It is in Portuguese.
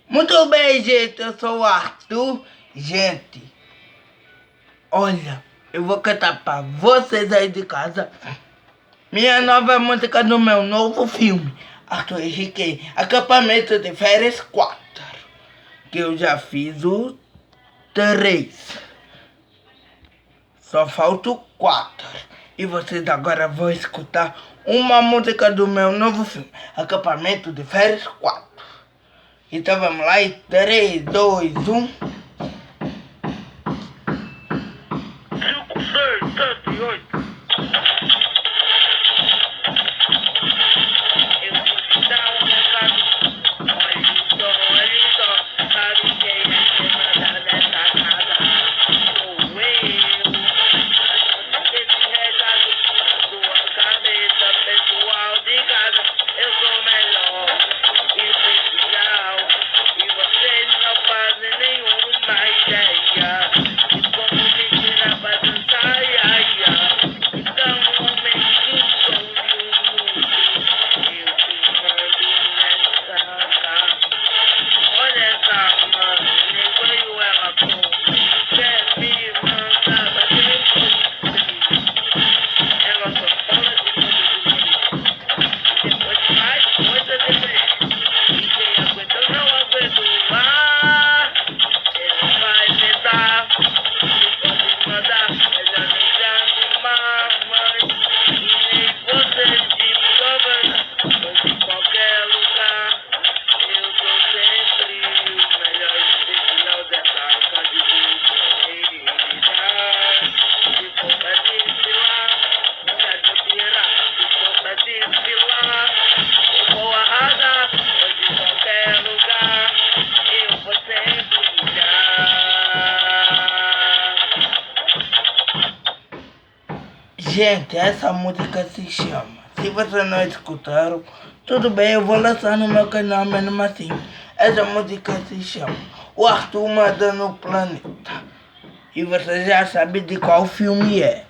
Muito bem, gente, eu sou o Arthur. Gente, olha, eu vou cantar pra vocês aí de casa minha nova música do meu novo filme, Arthur Henrique, Acampamento de Férias 4, que eu já fiz o 3. Só falta o 4. E vocês agora vão escutar uma música do meu novo filme, Acampamento de Férias 4. Então vamos lá, e 3, 2, 1. 5, 6, 7, 8. Eu vou te dar um recado. Olha só, sabe quem é que manda nessa casa? Sou eu. Esse recado na sua cabeça, pessoal de casa. Eu sou melhor e especial. E vocês não fazem nenhuma ideia de como me tirar pra dançar, Então, homem do sonho mudo, eu te mando nessa casa. Olha essa mãe, nem veio ela como quer me mandar bater ela só fala de tudo depois de mais coisa de ver. E quem aguenta não aguenta. Ela vai tentar, e pode mandar, melhor nem desanimar, mãe. E nem você de me governar, pois em qualquer lugar eu sou sempre o melhor especial dessa candidatura. Se for pra desfilar, nunca desfilar. Se for pra desfilar, eu vou arrasar, pois em qualquer lugar eu vou sempre brilhar. Gente, essa música se chama. Se vocês não escutaram, tudo bem, eu vou lançar no meu canal mesmo assim. Essa música se chama O Arthur Manda no Planeta. E você já sabe de qual filme é.